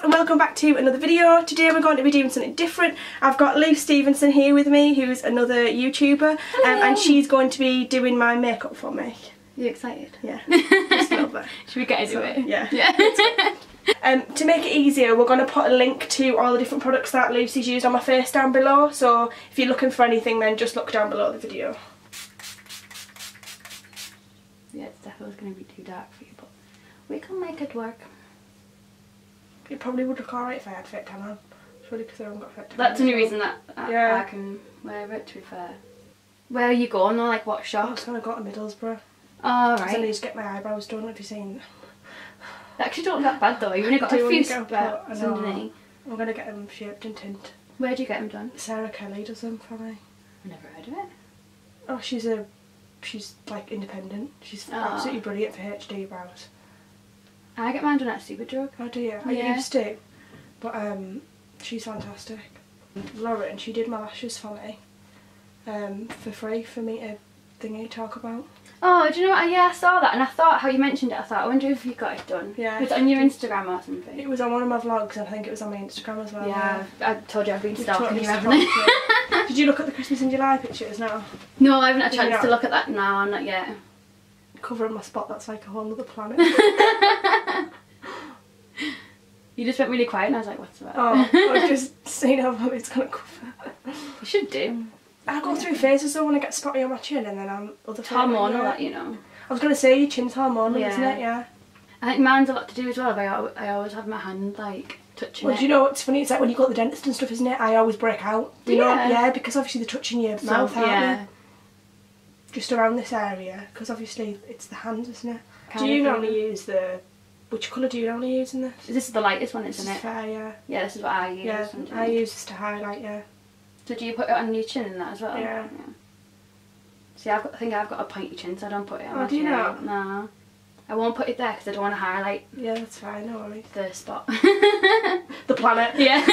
guys, and welcome back to another video. Today we're going to be doing something different. I've got Luce Stephenson here with me, who's another YouTuber, and she's going to be doing my makeup for me. You excited? Yeah, just a little bit. Should we get into it? Yeah. To make it easier, we're going to put a link to all the different products that Lucy's used on my face down below, so if you're looking for anything then just look down below the video. Yeah, it's definitely going to be too dark for you, but we can make it work. It probably would look alright if I had fake tan on. Probably because I haven't got fake tan. That's the only reason that I can wear it, to be fair. Where are you going though? Like what shop? I was going to go to Middlesbrough. Oh, right. I need to get my eyebrows done, have you seen them? They actually don't look that bad though, you've only got a few spots underneath. I'm going to get them shaped and tint. Where do you get them done? Sarah Kelly does them for me. I've never heard of it. Oh, she's like independent. She's absolutely brilliant for HD brows. I get mine done at Superdrug. Oh, do you? I used to, but she's fantastic. Lauren, she did my lashes for me, for free for me to talk about. Oh, do you know what? Yeah, I saw that and I thought, how you mentioned it, I thought, I wonder if you got it done. Yeah. Was it on your Instagram or something? It was on one of my vlogs and I think it was on my Instagram as well. Yeah, I told you I've been stalking you, haven't I? Did you look at the Christmas in July pictures now? No, I haven't had a chance to look at that now, not yet. Covering my spot, that's like a whole other planet. You just went really quiet and I was like, what's that? Oh, I've just seen how it's going to cover. You should do. I go through phases though when I get spotty on my chin and then I'm other phases. Hormonal, that, you know. I was going to say your chin's hormonal, isn't it? Yeah. I think mine's a lot to do as well. I always have my hand like touching it. Well, do you know what's funny? It's like when you go to the dentist and stuff, isn't it? I always break out. Do you know? Yeah, because obviously they're touching your mouth, aren't they? Just around this area, because obviously it's the hands, isn't it? Do you normally use which colour do you normally use in this? This is the lightest one, isn't it? This is fair, yeah. Yeah, this is what I use. Yeah, I use this to highlight, yeah. So do you put it on your chin and that as well? Yeah. See, I think I've got a pointy chin, so I don't put it on my chin. Do you not? No. I won't put it there because I don't want to highlight. Yeah, that's fine, no worries. The spot. The planet. Yeah.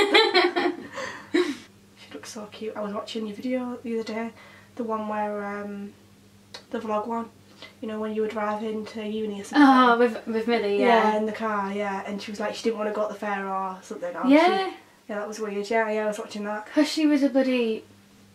She looks so cute. I was watching your video the other day, the one where, the vlog one. You know, when you were driving to uni or something. Oh, with Millie, yeah. Yeah, in the car, yeah. And she was like, she didn't want to go to the fair or something. Or yeah. Yeah, that was weird. Yeah, I was watching that. Because she was a bloody...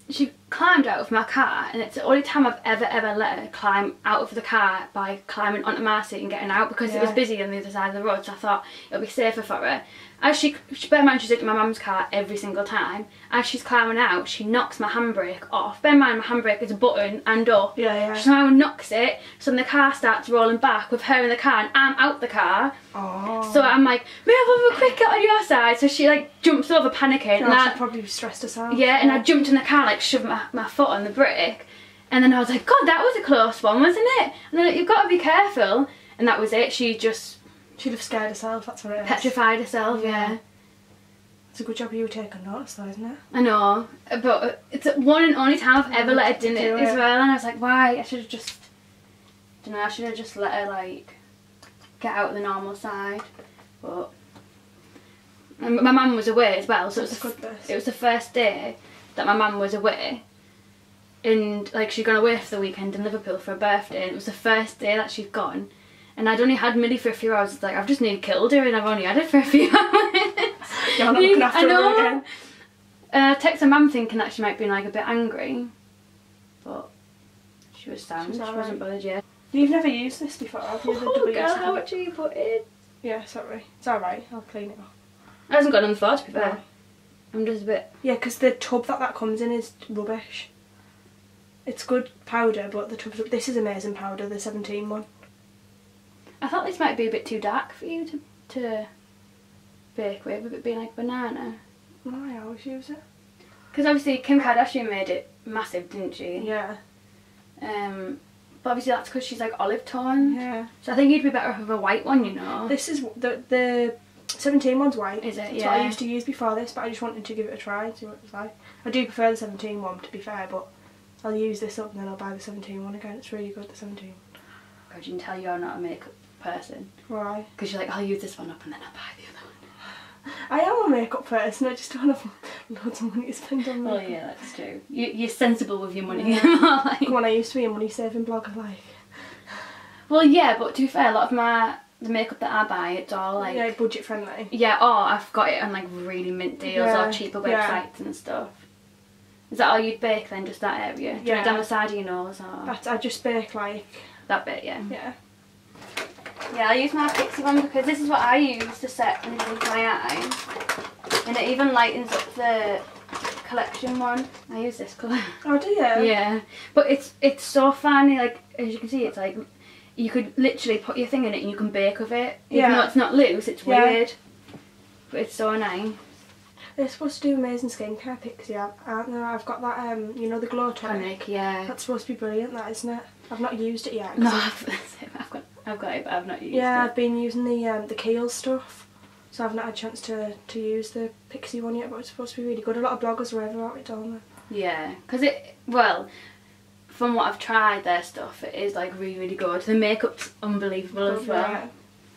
She climbed out of my car and it's the only time I've ever let her climb out of the car by climbing onto my seat and getting out because it was busy on the other side of the road, so I thought it'll be safer for her. As she bear in mind she's in my mum's car every single time, as she's climbing out she knocks my handbrake off. Bear in mind my handbrake is a button and up. Yeah. She somehow knocks it, so then the car starts rolling back with her in the car and I'm out the car. Oh. So I'm like, may I have a quick get on your side? So she like jumps over panicking. Oh, and I probably stressed herself. Yeah, and I jumped in the car, like shoved my foot on the brake, and then I was like, God, that was a close one, wasn't it? And they're like, you've got to be careful. And that was it. She'd have scared herself, that's what it is. Petrified herself, yeah. It's a good job you were taking notice though, isn't it? I know, but it's one and only time I've ever let her do it as well, and I was like, why? I should have just, I don't know, I should have just let her like get out of the normal side. But and my mum was away as well, so it was the first day that my mum was away, and like she'd gone away for the weekend in Liverpool for her birthday, and it was the first day that she'd gone, and I'd only had Millie for a few hours. It's like, I've just nearly killed her and I've only had her for a few hours. You're not looking after her again. I texted her mum thinking that she might be like a bit angry, but she was sound, she wasn't bothered yet. You've never used this before, have you? Oh girl, how much are you put in? Yeah, sorry. It's alright, I'll clean it off. It hasn't got on the floor, to be fair. I'm just a bit... Yeah, because the tub that comes in is rubbish. It's good powder, but the tub... This is amazing powder, the 17 one. I thought this might be a bit too dark for you to bake with it being like banana. No, I always use it. Because obviously Kim Kardashian made it massive, didn't she? Yeah. But obviously that's because she's like olive tone. Yeah. So I think you'd be better off with a white one, you know. This is the 17 one's white. Is it? That's yeah. what I used to use before this, but I just wanted to give it a try and see what it was like. I do prefer the 17 one, to be fair, but I'll use this up and then I'll buy the 17 one again. It's really good, the 17. God, you can tell you're not a makeup person. Why? Because you're like, I'll use this one up and then I'll buy the other one. I am a makeup person, I just don't have loads of money to spend on makeup. Well, yeah, that's true. You're sensible with your money. Yeah. Come on, I used to be a money saving blogger, like. Well, yeah, but to be fair, a lot of my the makeup that I buy, it's all like... Yeah, budget friendly. Yeah, or I've got it on like really mint deals or cheaper websites and stuff. Is that all you'd bake then, just that area? Do you want it down the side of your nose or...? I just bake like... That bit, yeah. Yeah. Yeah, I use my Pixie one because this is what I use to set underneath my eyes. And it even lightens up the collection one. I use this colour. Oh, do you? Yeah. But it's so funny, like, as you can see, it's like... You could literally put your thing in it and you can bake with it. Even though it's not loose, it's weird. But it's so nice. They're supposed to do amazing skincare, Pixie, aren't they? I've got that, you know, the glow tonic. Yeah. That's supposed to be brilliant, that, isn't it? I've not used it yet. No, I've got it, but I've not used it. Yeah, I've been using the Kiehl stuff, so I've not had a chance to use the Pixie one yet, but it's supposed to be really good. A lot of bloggers rave about it, don't they? Yeah, because from what I've tried their stuff, it is like really, really good. The makeup's unbelievable as well.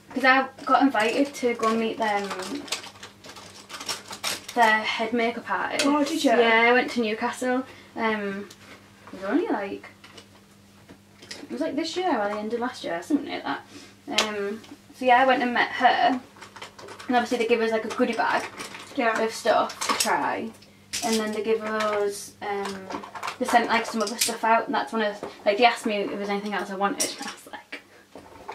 Because I got invited to go and meet them, their head makeup artist. Oh, did you? Yeah, I went to Newcastle. It was only like, it was like this year or the end of last year, something like that. So yeah, I went and met her, and obviously they give us like a goodie bag of stuff to try, and then they give us, they sent like some other stuff out, and that's one of, like, they asked me if there was anything else I wanted, and I was like,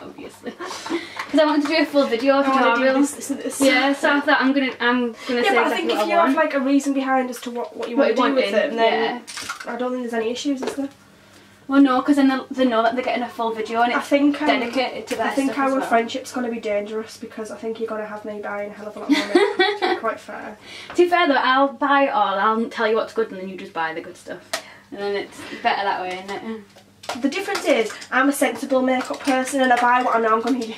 obviously, because I wanted to do a full video tutorial. Yeah, so I thought I'm gonna say exactly but I think if you have like a reason behind as to what you want to do with them, then I don't think there's any issues, is there? Well, no, because then they know that they're getting a full video and it's dedicated to their I think stuff our as well. friendship's going to be dangerous because I think you're going to have me buying a hell of a lot more makeup, to be quite fair. To be fair though, I'll buy it all, I'll tell you what's good and then you just buy the good stuff. And then it's better that way, isn't it? The difference is, I'm a sensible makeup person and I buy what I know I'm going to use.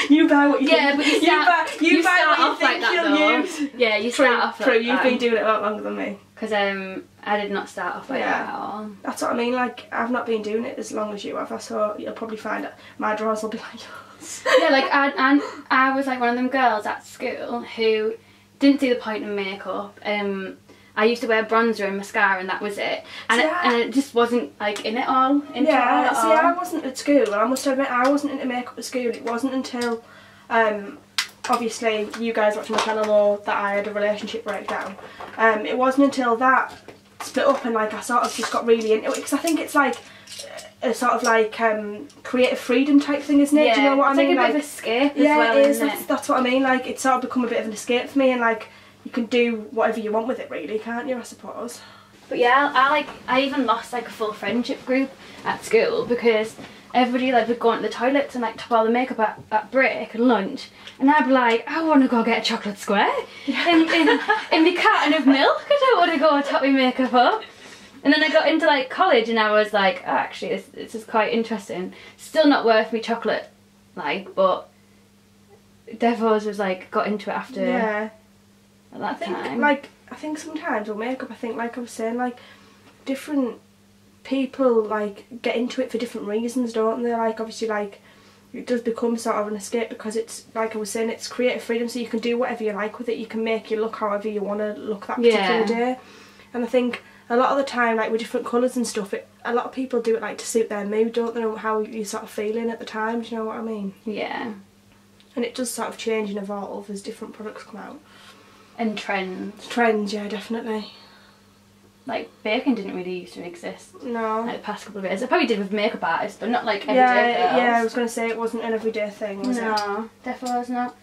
You buy what you think. But you buy what you think you'll use. Yeah, you start off like that. You've been doing it a lot longer than me. Because I did not start off like that at all. That's what I mean, like, I've not been doing it as long as you have, so you'll probably find that my drawers will be like yours. Yeah, like, I was like one of them girls at school who didn't see the point in makeup. I used to wear bronzer and mascara and that was it. And, and it just wasn't like in it all. I wasn't at school, and I must admit I wasn't into makeup at school. It wasn't until, obviously you guys watching my channel know that I had a relationship breakdown. It wasn't until that split up and like I sort of just got really into it, because I think it's like a sort of like creative freedom type thing, isn't it? Yeah, do you know what I mean? It's like a bit of escape as well, it is. isn't it? That's what I mean, like it's sort of become a bit of an escape for me, and like you can do whatever you want with it really, can't you, I suppose? But yeah, I even lost like a full friendship group at school because everybody like would go into the toilets and like top all the makeup at break and lunch, and I'd be like, I want to go get a chocolate square in my carton of milk. I don't want to go and top my makeup up. And then I got into like college and I was like, oh, actually this is quite interesting. Still not worth me chocolate, like, but Devos was like got into it after at that time. I think sometimes with makeup, I think like I was saying, like different people like get into it for different reasons, don't they? Like obviously like it does become sort of an escape because it's like I was saying, it's creative freedom, so you can do whatever you like with it. You can make your look however you want to look that particular day. And I think a lot of the time, like with different colours and stuff, a lot of people do it like to suit their mood, don't they, know how you're sort of feeling at the time, do you know what I mean? Yeah. And it does sort of change and evolve as different products come out. And trends. Trends, yeah, definitely. Like baking didn't really used to exist. No. Like the past couple of years. It probably did with makeup artists, but not like everyday girls. Yeah, I was going to say it wasn't an everyday thing, was it? No, definitely was not.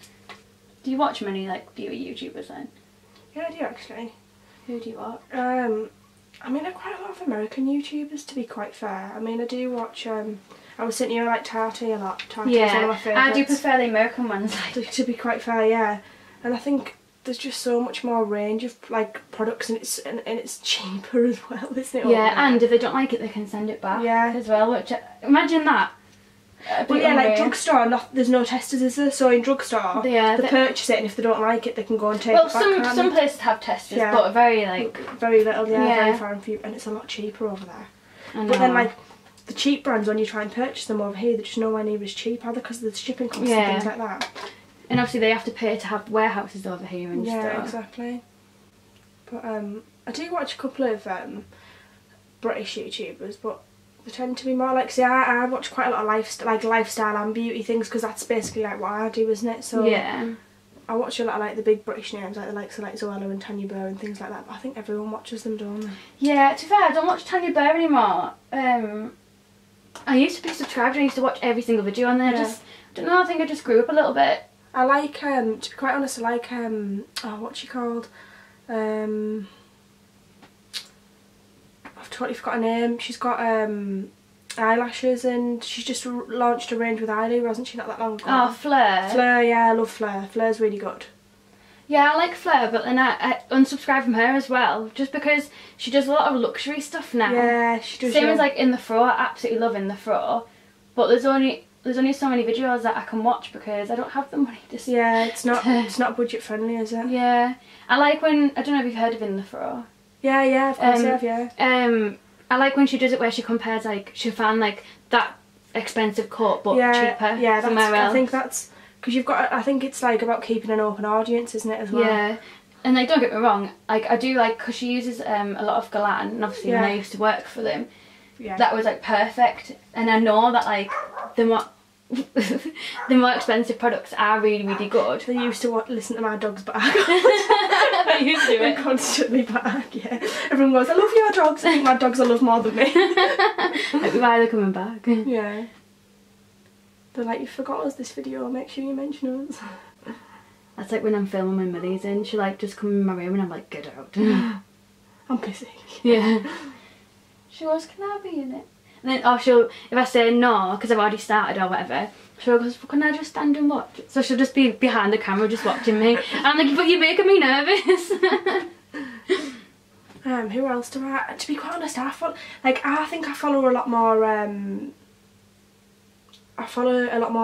Do you watch many like beauty YouTubers then? Yeah, I do actually. Who do you watch? I mean, quite a lot of American YouTubers, to be quite fair. I mean, I do watch, I was saying, you know, like Chatty a lot. Chatty is one of my favourites. I do prefer the American ones. To be quite fair, yeah. And I think there's just so much more range of like products, and it's cheaper as well, isn't it? Yeah, and if they don't like it, they can send it back. Yeah. As well. Which imagine that. Well, yeah, like drugstore, there's no testers, is there? So in drugstore, they purchase it, and if they don't like it, they can go and take it back. Well, some places have testers, but very like very little, very far and few, and it's a lot cheaper over there. But then like the cheap brands, when you try and purchase them over here, they're just nowhere near as cheap, are they? Because of the shipping costs and things like that. And obviously they have to pay to have warehouses over here and stuff. Yeah, exactly. But I do watch a couple of British YouTubers, but They tend to be more like, see, I watch quite a lot of lifestyle and beauty things, because that's basically like what I do, isn't it? So yeah. I watch a lot of like the big British names, like the likes of like Zoella and Tanya Burr and things like that, but I think everyone watches them, don't they? Yeah, to be fair, I don't watch Tanya Burr anymore. I used to be subscribed and I used to watch every single video on there. I don't know, I think I just grew up a little bit. I like, to be quite honest, I like, oh, what's she called? I've totally forgotten her name. She's got eyelashes, and she's just launched a range with eyeliner, hasn't she, not that long ago? Oh, Fleur. Fleur, yeah, I love Fleur. Fleur's really good. Yeah, I like Fleur, but then I unsubscribe from her as well, just because she does a lot of luxury stuff now. Yeah, she does. Same as like In the Fro, I absolutely love In the Fro, but there's only so many videos that I can watch because I don't have the money to. Yeah, it's not budget friendly, is it? Yeah, I like when, I don't know if you've heard of In the Fro. Yeah, of course I have, yeah. I like when she does it where she compares, like, she found like that expensive coat but cheaper somewhere else. I think that's because you've got, I think it's like about keeping an open audience, isn't it, as well? Yeah, and like, don't get me wrong, like I do like, because she uses a lot of Galan, and obviously when I used to work for them, that was like perfect, and I know that like the more expensive products are really, really good. They used to listen to my dog's bark. I used to do it. Constantly bark, yeah. Everyone goes, I love your dogs. I think my dogs will love more than me. Maybe why they're coming back. Yeah. They're like, you forgot us this video, make sure you mention us. That's like when I'm filming my Millie's in, she like just come in my room and I'm like, get out. I'm busy. Yeah. She goes, can I be in it? And then, if I say no, because I've already started or whatever, she'll go, can I just stand and watch? So she'll just be behind the camera just watching me. And I'm like, but you're making me nervous. Who else do I, to be quite honest, I think I follow a lot more,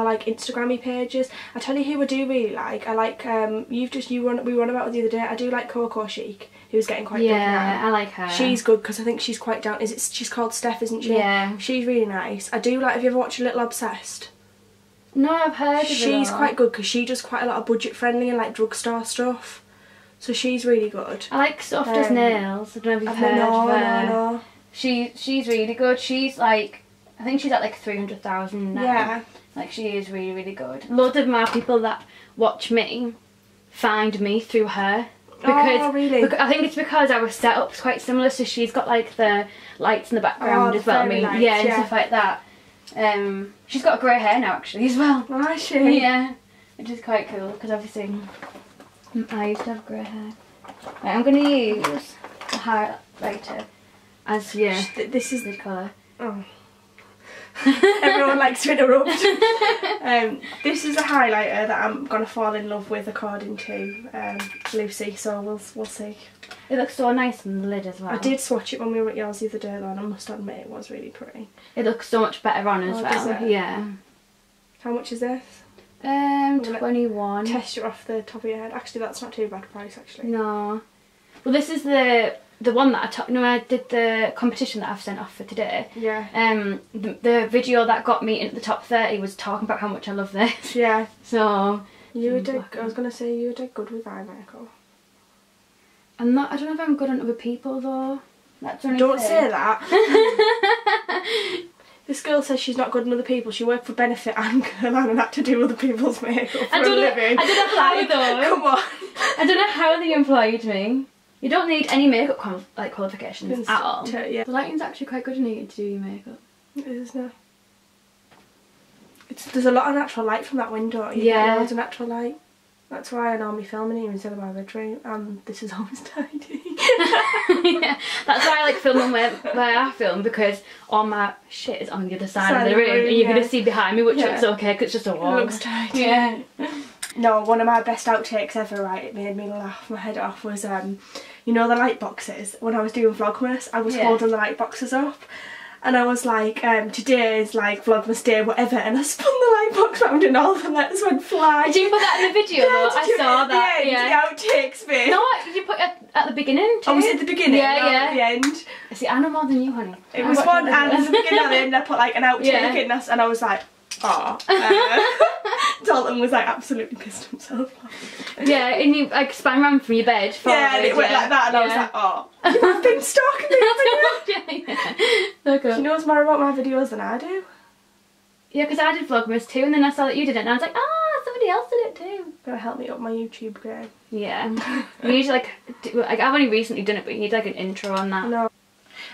like Instagram-y pages. I tell you who I do really like. I like, we won about the other day. I do like Coco Chic, who's getting quite big now. Yeah, I like her. She's good because I think she's quite down. She's called Steph, isn't she? Yeah. She's really nice. I do like, have you ever watched Little Obsessed? No, I've heard of her. She's quite good because she does quite a lot of budget friendly and like drugstore stuff. So she's really good. I like Soft as Nails. I don't know if you've heard of her. No. She's really good. She's like, I think she's at like 300,000 now. Yeah. Like, she is really, really good. Loads of my people that watch me find me through her. Because, really? I think it's because our setup's quite similar, so she's got like the lights in the background as well. Lights, and stuff like that. She's got grey hair now actually as well. Oh, has she? Yeah. Which is quite cool, because obviously I used to have grey hair. Right, I'm going to use the highlighter as this is the colour. Oh. Everyone likes to interrupt. This is a highlighter that I'm going to fall in love with according to Lucy, so we'll see. It looks so nice on the lid as well. I did swatch it when we were at yours the other day though, and I must admit it was really pretty. It looks so much better on as well. Yeah. How much is this? 21. Test it off the top of your head. Actually, that's not too bad a price actually. No. Well, this is the one that when I did the competition that I've sent off for today. Yeah. The video that got me into the top 30 was talking about how much I love this. Yeah. So. I was gonna say you did good with eye makeup. I don't know if I'm good on other people though. That's only Don't say that. This girl says she's not good on other people. She worked for Benefit and Guerlain and had to do other people's makeup for a living. I don't know how though. Come on. I don't know how they employed me. You don't need any makeup qualifications at all. Yeah. The lighting's actually quite good in here to do your makeup. It is now. There's a lot of natural light from that window. You get loads of natural light. That's why I normally film in here instead of my bedroom. This is always tidy. Yeah, that's why I like filming where I film, because all my shit is on the other side of the room and you're going to see behind me, which looks okay because it's just a wall. It looks tidy. Yeah. No, one of my best outtakes ever, right, it made me laugh my head off, was, you know the light boxes? When I was doing Vlogmas, I was holding the light boxes up. And I was like, today is like Vlogmas day, whatever, and I spun the light box round and all the letters went flying. Did you put that in the video though? I saw that. The outtakes bit. No, did you put it at the beginning too? Oh, was it at the beginning? Yeah. At the end. See, I know more than you, honey. It was one, and at the beginning and the end I put like an outtake in, and I was like, oh. Told Dalton was like absolutely pissed himself. Yeah, and you like sprang around from your bed. Yeah, and it went like that, and I was like, oh, you've been stalking me, haven't you? So cool. She knows more about my videos than I do. Yeah, because I did Vlogmas too, and then I saw that you did it, and I was like, ah, somebody else did it too. Gotta help me up my YouTube game. Yeah. You need to like I've only recently done it, but you need like an intro on that. No.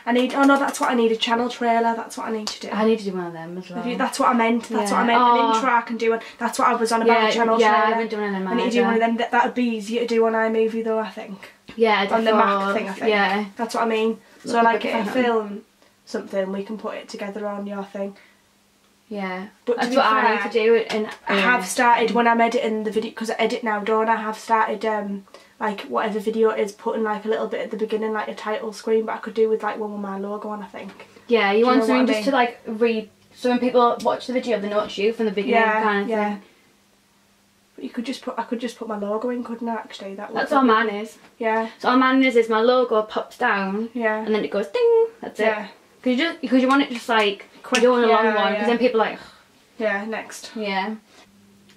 I need, oh no, that's what I need, a channel trailer, that's what I need to do. I need to do one of them as well. That's what I meant, that's what I meant, an intro I can do, and that's what I was on about, a channel trailer. Yeah, I haven't done one of them. I need to do one of them, that would be easier to do on iMovie though, I think. Yeah, on the Mac thing, I think. Yeah. That's what I mean. So like if I film something, we can put it together on your thing. Yeah, but that's what I need to do. And I have started, when I'm editing the video, because I edit now, don't I, have started like whatever video it is, putting like a little bit at the beginning, like a title screen, but I could do with like one with my logo on, I think. Yeah, you want something just to like read, so when people watch the video they know it's you from the beginning, kind of thing. But you could just put, I could just put my logo in, couldn't I, actually? That's all mine is. Yeah. So all mine is my logo pops down, and then it goes ding, that's it. Because you want it just like quick, you don't want a long one, because then people are like, yeah, next. Yeah.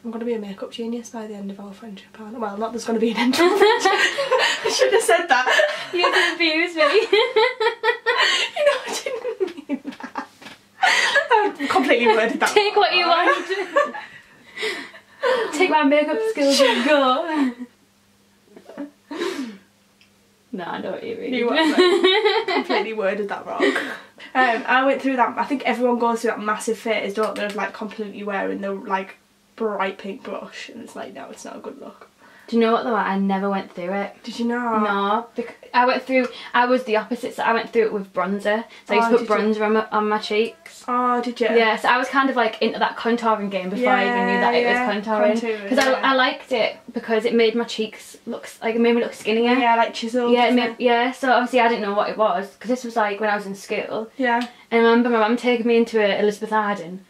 I'm going to be a makeup genius by the end of our friendship, aren't I? Well, not there's going to be an end to our friendship. I should have said that. You can abuse me. You know, I didn't mean that. I completely worded that. Take what you want. Take my makeup skills and go. No, I know what you mean. You completely worded that wrong. I went through that, I think everyone goes through that massive phase, don't they, of like completely wearing the like bright pink blush, and it's like, no, it's not a good look. Do you know what though? I never went through it. Did you not? No, I was the opposite, so I went through it with bronzer. So I used to put bronzer on my cheeks. Oh, did you? Yeah, so I was kind of like into that contouring game before I even knew that it was contouring. Because I liked it because it made my cheeks look, like it made me look skinnier. Yeah, like chiseled. Yeah, so obviously I didn't know what it was, because this was like when I was in school. Yeah. And I remember my mum taking me into Elizabeth Arden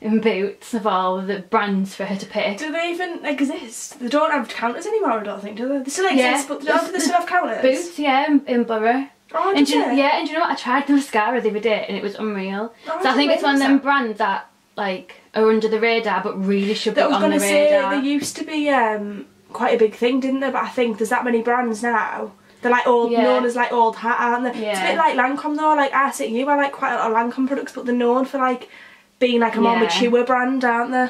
in Boots of all the brands for her to pick. Do they even exist? They don't have counters anymore, I don't think, do they? They still exist, but do they still have counters? Boots, yeah, in Borough. Oh, and yeah, and do you know what? I tried the mascara the other day and it was unreal. Oh, so I think it's one of them brands that like are under the radar but really should be on the radar. I was going to say, they used to be quite a big thing, didn't they? But I think there's that many brands now. They're like old, known as like old hat, aren't they? Yeah. It's a bit like Lancome though. Like I like quite a lot of Lancome products, but they're known for like being like a more mature brand, aren't they?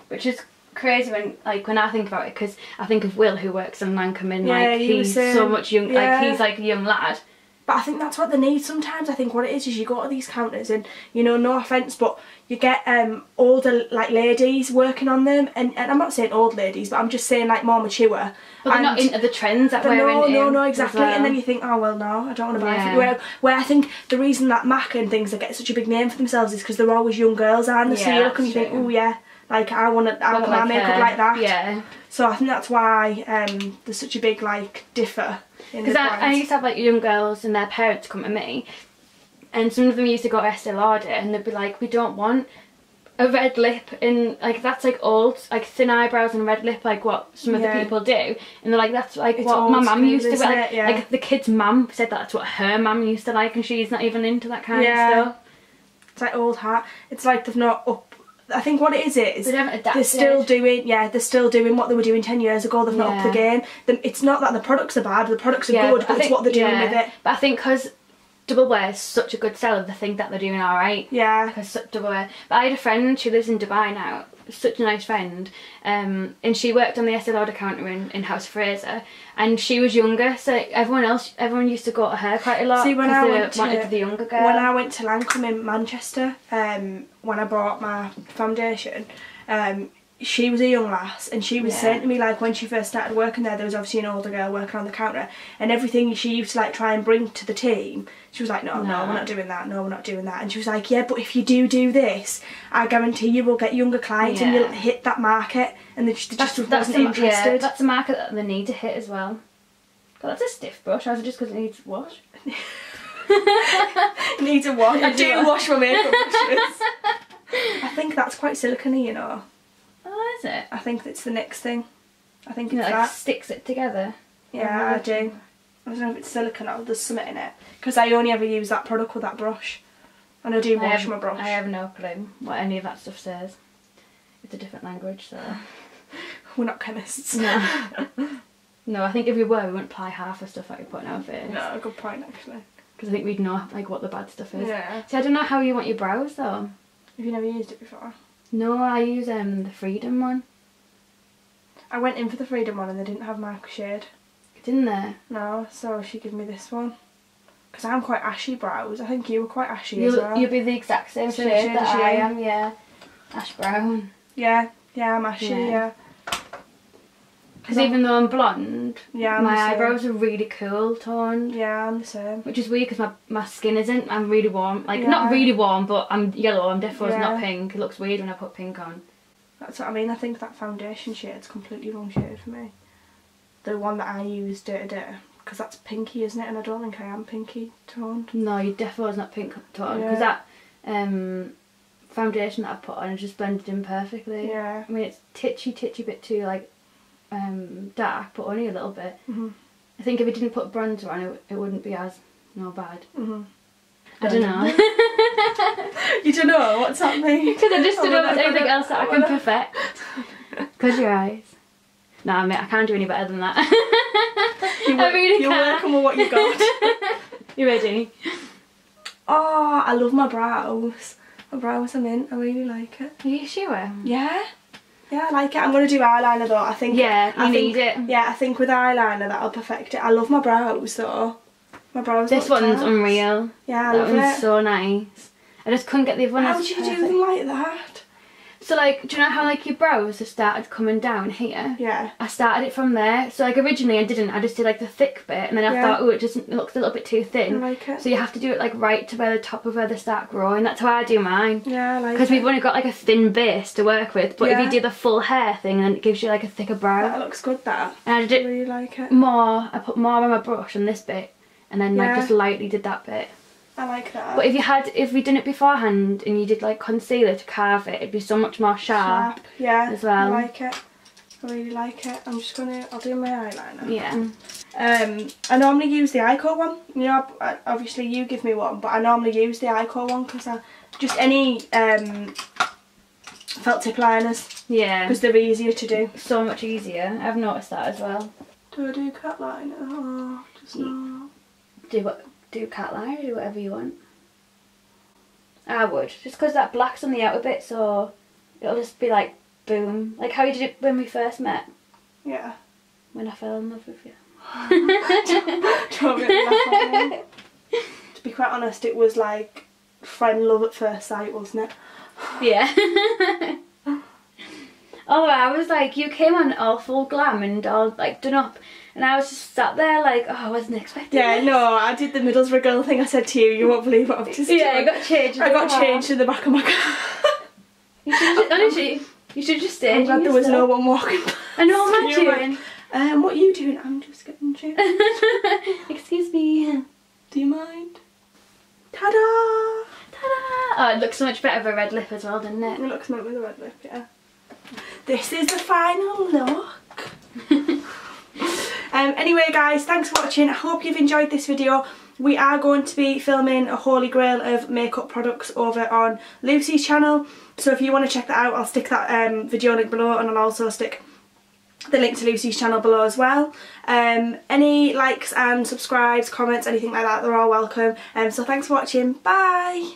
Which is crazy when I think about it, because I think of Will, who works in Lancome, and like he's so much young, like he's like a young lad. But I think that's what they need sometimes. I think what it is you go to these counters and, you know, no offence, but you get older like ladies working on them, and I'm not saying old ladies, but I'm just saying like more mature. But they're not into the trends that we're into. No, exactly. Well. And then you think, oh well, no, I don't want to buy it. Where I think the reason that MAC and things get such a big name for themselves is because they're always young girls, aren't they? So you look and you think, oh yeah, like I want my makeup like that. Yeah. So I think that's why there's such a big like differ. Because I used to have like young girls and their parents come to me, and some of them used to go to Estee Lauder and they'd be like, we don't want a red lip, and like that's like old, like thin eyebrows and red lip, like what some of the people do, and they're like, that's like it's what my mum used to like, like the kid's mum said that's what her mum used to like, and she's not even into that kind of stuff. It's like old hat. It's like they've not up. I think what it is they haven't adapted. they're still doing what they were doing 10 years ago. They've not upped the game. It's not that the products are bad, the products are good, but it's what they're doing with it. But I think because Double Wear is such a good seller, they think that they're doing alright. Yeah. Because Double Wear. But I had a friend, she lives in Dubai now, such a nice friend, and she worked on the Estee Lauder counter in House Fraser, and she was younger, so everyone used to go to her quite a lot. See, when I went to the younger girl. When I went to Lancome in Manchester, when I bought my foundation, she was a young lass, and she was saying to me, like, when she first started working there was obviously an older girl working on the counter, and everything she used to like try and bring to the team, she was like, no, we're not doing that, no, we're not doing that. And she was like, yeah, but if you do this, I guarantee you will get younger clients and you'll hit that market. And they just wasn't interested. Yeah, that's a market that they need to hit as well. God, that's a stiff brush. I was just because it needs wash. It needs a wash. I do wash my makeup brushes. I think that's quite silicone-y, you know. Oh, is it? I think it's the next thing. I think it's that. Like sticks it together. Yeah, I do. I don't know if it's silicone or there's something in it. Because I only ever use that product with that brush. And I do wash my brush. I have no clue what any of that stuff says. it's a different language, so... We're not chemists. No. No, I think if we were, we wouldn't apply half the stuff that we put in our face. No, good point, actually. Because I think we'd know, like, what the bad stuff is. Yeah. See, I don't know how you want your brows, though. Have you never used it before? No, I use the Freedom one. I went in for the Freedom one and they didn't have my shade. Didn't they? No, so she gave me this one. Because I'm quite ashy brows. I think you were quite ashy as well. You'll be the exact same shade that I am, yeah. Ash brown. Yeah, I'm ashy, yeah. Because even though I'm blonde, yeah, my eyebrows are really cool toned. Yeah, I'm the same. Which is weird because my skin isn't. I'm really warm. Like, not really warm, but I'm yellow. I'm definitely not pink. It looks weird when I put pink on. That's what I mean. I think that foundation shade's completely wrong shade for me. The one that I use day to day. Because that's pinky, isn't it? And I don't think I am pinky toned. No, you definitely was not pink toned. Because that foundation that I put on is just blended in perfectly. Yeah. I mean, it's titchy bit too, like, dark, but only a little bit. I think if it didn't put bronzer on, it wouldn't be as bad. I don't know. You don't know? What's that mean? Because I just don't know if there's anything else that I can perfect. Close your eyes. Nah, mate, I can't do any better than that. I really You're can't. working with what you got. You ready? Oh, I love my brows. My brows are mint. I really like it. Are you sure? Yeah. Yeah, I like it. I'm going to do eyeliner though. I think. Yeah, you need it. Yeah, I think with eyeliner that'll perfect it. I love my brows though. My brows. This one's unreal. Yeah, I love it. That one's so nice. I just couldn't get the other one. How did you do them like that? So, like, do you know how, like, your brows have started coming down here? Yeah. I started it from there. So, like, originally I didn't. I just did, like, the thick bit. And then I thought, oh, it looks a little bit too thin. I like it. So you have to do it, like, right to where the top of where they start growing. That's how I do mine. Yeah, I like it. Because we've only got, like, a thin base to work with. But if you do the full hair thing, then it gives you, like, a thicker brow. That looks good, that. And I did it really like it. more. I put more on my brush on this bit. And then, like, just lightly did that bit. I like that. But if we done it beforehand and you did like concealer to carve it, it'd be so much more sharp. Yeah, as well. I like it. I really like it. I'll do my eyeliner. Yeah. I normally use the Ico one. You know, obviously you give me one, but I normally use the Ico one because just any felt tip liners. Yeah. Because they're easier to do. So much easier. I've noticed that as well. Do I do cat liner? Oh, just not. Do cat line or do whatever you want. I would, just because that black's on the outer bit, so it'll just be like boom, like how you did it when we first met. Yeah. When I fell in love with you. Don't make me laugh. To be quite honest, it was like friend love at first sight, wasn't it? Yeah. Oh, I was like, you came on all full glam and all like done up. And I was just sat there like, oh, I wasn't expecting this. No, I did the Middlesbrough girl thing I said to you. You won't believe what I've just done. I got changed. I got changed in the back of my car. Honestly, you should have just stayed. I'm glad there was no one walking by. I know, what am I doing? Like, what are you doing? I'm just getting changed. Excuse me. Do you mind? Ta-da! Ta-da! Oh, it looks so much better with a red lip as well, doesn't it? It looks mint with a red lip, yeah. This is the final look. Anyway guys, thanks for watching. I hope you've enjoyed this video. We are going to be filming a holy grail of makeup products over on Lucy's channel. So if you want to check that out, I'll stick that video link below, and I'll also stick the link to Lucy's channel below as well. Any likes and subscribes, comments, anything like that, they're all welcome. So thanks for watching. Bye!